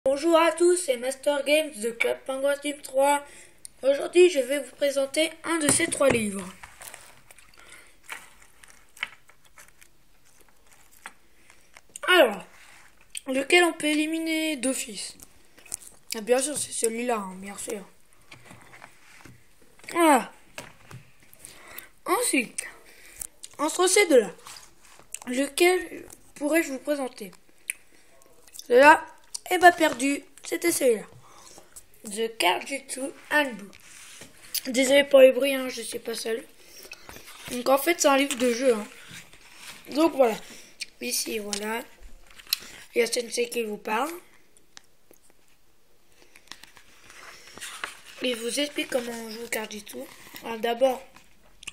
Bonjour à tous, c'est Master Games de Club Penguin Team 3. Aujourd'hui, je vais vous présenter un de ces 3 livres. Alors, lequel on peut éliminer d'office? Bien sûr, c'est celui-là, bien sûr. Voilà. Ensuite, entre ces deux-là, lequel pourrais-je vous présenter? Celui-là, perdu, c'était celui-là. The Cardjutsu Handbook. Désolé pour les bruits, je suis pas seul. Donc en fait, c'est un livre de jeu. Donc voilà. Ici, voilà. Il y a Sensei qui vous parle. Il vous explique comment on joue au Cardjutsu. Alors d'abord,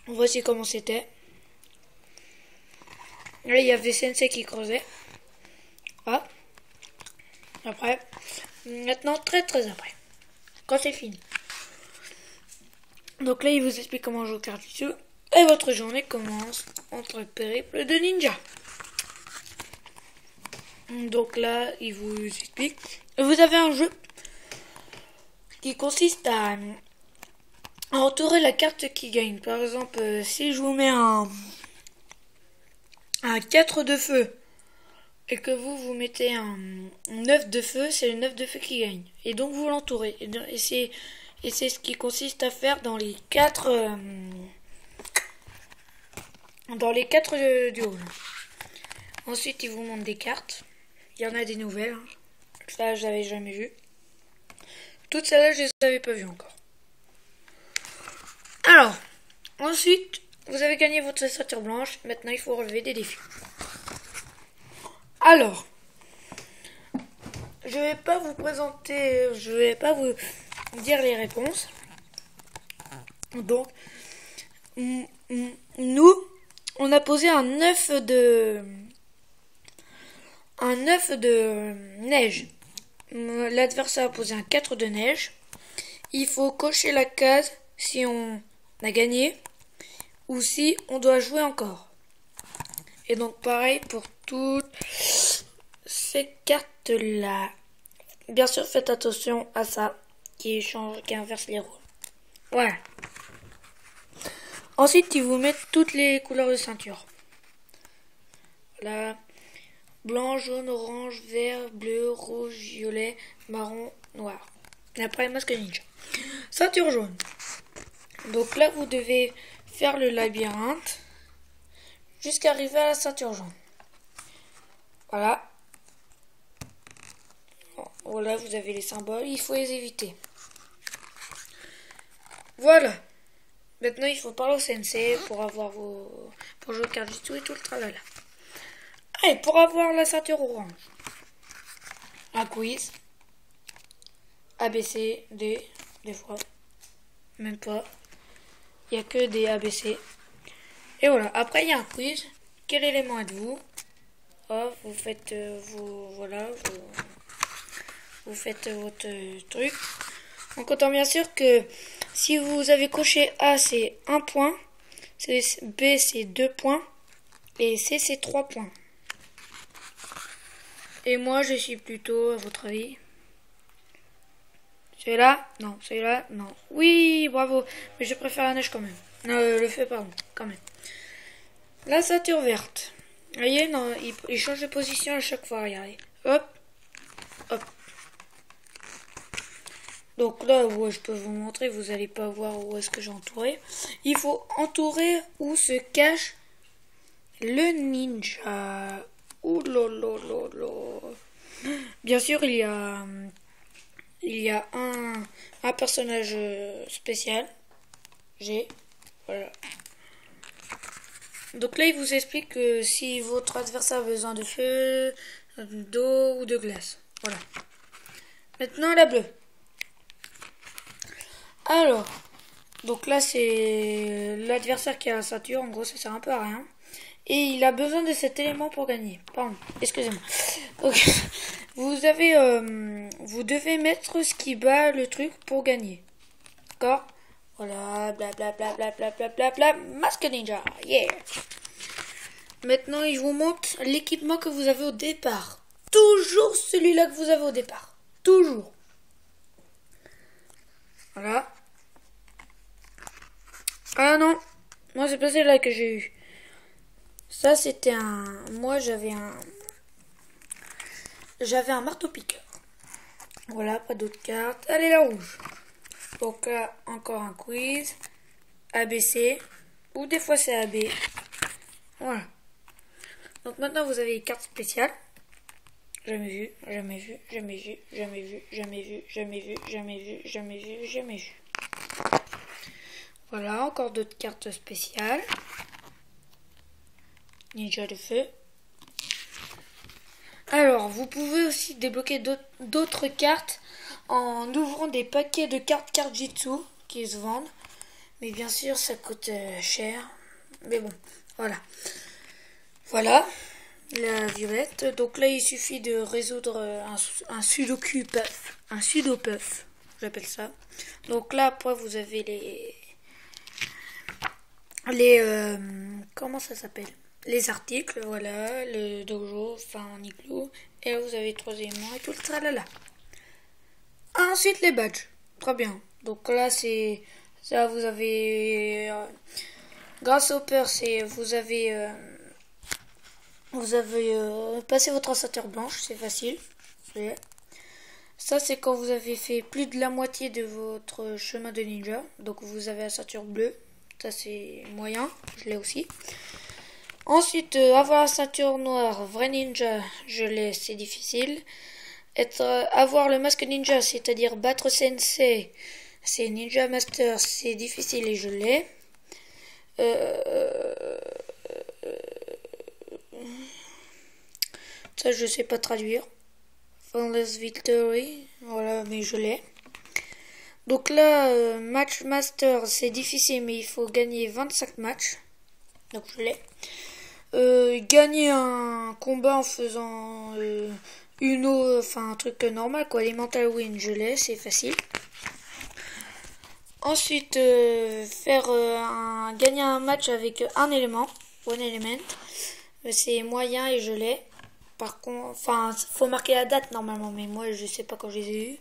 voici comment c'était. Là, il y avait Sensei qui creusait. Hop. Après. Maintenant, très après. Quand c'est fini. Donc là, il vous explique comment jouer au Cardjutsu. Et votre journée commence entre périple de ninja. Donc là, il vous explique. Vous avez un jeu qui consiste à entourer la carte qui gagne. Par exemple, si je vous mets un 4 de feu et que vous mettez un 9 de feu, c'est le 9 de feu qui gagne. Et donc vous l'entourez. Et c'est ce qui consiste à faire dans les 4 du haut. Ensuite, il vous montre des cartes. Il y en a des nouvelles. Ça, je l'avais jamais vu. Toutes celles-là, je les avais pas vues encore. Alors, ensuite, vous avez gagné votre ceinture blanche. Maintenant, il faut relever des défis. Alors, je vais pas vous dire les réponses. Donc, nous, on a posé un 9 de neige. L'adversaire a posé un 4 de neige. Il faut cocher la case si on a gagné ou si on doit jouer encore. Et donc pareil pour toutes ces cartes-là. Bien sûr, faites attention à ça qui inverse les rôles. Voilà. Ensuite, ils vous mettent toutes les couleurs de ceinture. Voilà. Blanc, jaune, orange, vert, bleu, rouge, violet, marron, noir. Et après, masque ninja. Ceinture jaune. Donc là, vous devez faire le labyrinthe jusqu'à arriver à la ceinture jaune. Voilà. Voilà, vous avez les symboles. Il faut les éviter. Voilà. Maintenant, il faut parler au sensei pour jouer au Cardjutsu et tout le tralala. Et pour avoir la ceinture orange, un quiz, ABC, D, des fois, même pas, il n'y a que des ABC. Et voilà, après il y a un quiz, quel élément êtes-vous? Vous faites, vous faites votre truc. En comptant bien sûr que si vous avez coché A, c'est 1 point, B, c'est 2 points, et C, c'est 3 points. Et moi, je suis plutôt, à votre avis? Celui-là? Non. Celui-là? Non. Oui, bravo. Mais je préfère la neige quand même. Non, le feu, pardon. Quand même. La ceinture verte. Vous voyez, non, il change de position à chaque fois. Regardez. Hop. Hop. Donc là, je peux vous montrer. Vous n'allez pas voir où est-ce que j'ai entouré. Il faut entourer où se cache le ninja. Ouh là. Bien sûr, il y a un personnage spécial. Voilà. Donc là, il vous explique que si votre adversaire a besoin de feu, d'eau ou de glace. Voilà. Maintenant, la bleue. Alors, donc là, c'est l'adversaire qui a la ceinture. En gros, ça sert un peu à rien. Et il a besoin de cet élément pour gagner. Pardon, excusez-moi. Donc, vous devez mettre ce qui bat le truc pour gagner. D'accord? Voilà, blablabla, masque ninja, yeah! Maintenant, il vous montre l'équipement que vous avez au départ. Toujours celui-là que vous avez au départ. toujours. Voilà. Ah non, moi c'est pas celle-là que j'ai eu. Ça c'était un... Moi j'avais un marteau-piqueur. Voilà, pas d'autres cartes. Allez, la rouge. Donc là, encore un quiz. ABC. Ou des fois c'est AB. Voilà. Donc maintenant vous avez les cartes spéciales. Jamais vu, jamais vu, jamais vu, jamais vu, jamais vu, jamais vu, jamais vu, jamais vu, jamais vu. Voilà, encore d'autres cartes spéciales. Ninja de feu. Alors, vous pouvez aussi débloquer d'autres cartes en ouvrant des paquets de cartes Cardjitsu qui se vendent. Mais bien sûr, ça coûte cher. Mais bon, voilà. Voilà, la violette. Donc là, il suffit de résoudre un sudoku puff. Un sudo-puff, j'appelle ça. Donc là, après, vous avez comment ça s'appelle? Les articles, voilà, le dojo, enfin en igloo, et là vous avez 3 éléments et tout le tralala. Ensuite les badges, très bien. Donc là c'est ça, vous avez grâce au peur, c'est vous avez passé votre ossature blanche, c'est facile. Ça c'est quand vous avez fait plus de la moitié de votre chemin de ninja, donc vous avez la ceinture bleue, ça c'est moyen, je l'ai aussi. Ensuite, avoir la ceinture noire, vrai ninja, je l'ai, c'est difficile. Avoir le masque ninja, c'est-à-dire battre sensei, c'est ninja master, c'est difficile et je l'ai. Ça, je sais pas traduire. Flawless victory, voilà, mais je l'ai. Donc là, match master, c'est difficile, mais il faut gagner 25 matchs. Donc je l'ai. Gagner un combat en faisant un truc normal quoi, les mental win, je l'ai, c'est facile. Ensuite gagner un match avec un élément, one element, c'est moyen et je l'ai. Par contre, faut marquer la date normalement, mais moi je sais pas quand je les ai eu.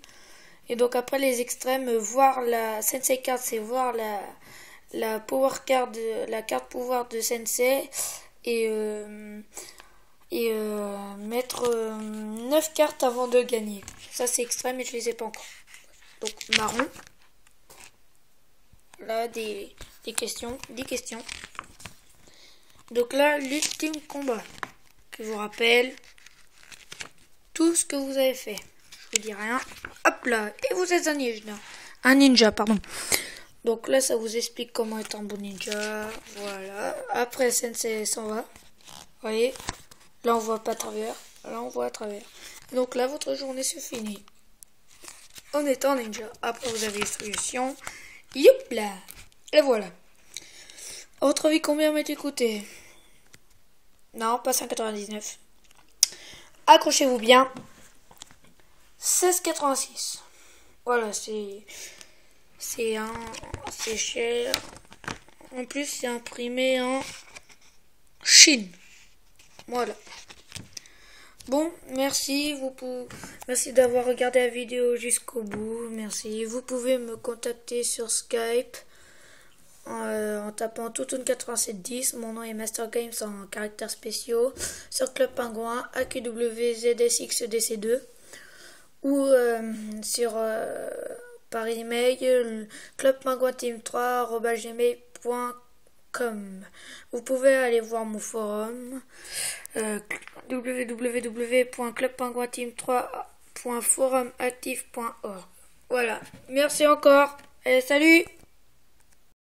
Et donc après les extrêmes, voir la sensei card, c'est voir la power card, la carte pouvoir de sensei. Et mettre 9 cartes avant de gagner. Ça c'est extrême et je les ai pas encore. Donc marron. Là des questions, 10 questions. Donc là l'ultime combat qui vous rappelle tout ce que vous avez fait. Je vous dis rien. Hop là, et vous êtes un ninja. Un ninja, pardon. Donc là ça vous explique comment être un bon ninja. Voilà. Après Sensei s'en va. Vous voyez, là on voit pas à travers, là on voit à travers. Donc là votre journée se finit en étant ninja. Après vous avez les solutions. Youp là. Et voilà. À votre avis combien m'est écouté? Non, pas 5,99. Accrochez-vous bien. 16,86. Voilà, c'est cher. En plus c'est imprimé en Chine. Voilà. Bon, merci. Merci d'avoir regardé la vidéo jusqu'au bout. Merci. Vous pouvez me contacter sur Skype en tapant Toutoun8710. Mon nom est Master Games en caractères spéciaux. Sur Club Pingouin, AQWZSXDC2. Ou par email clubpingouinteam3@gmail.com. Vous pouvez aller voir mon forum www.clubpingouinteam3.forumactif.org. Voilà. Merci encore et salut.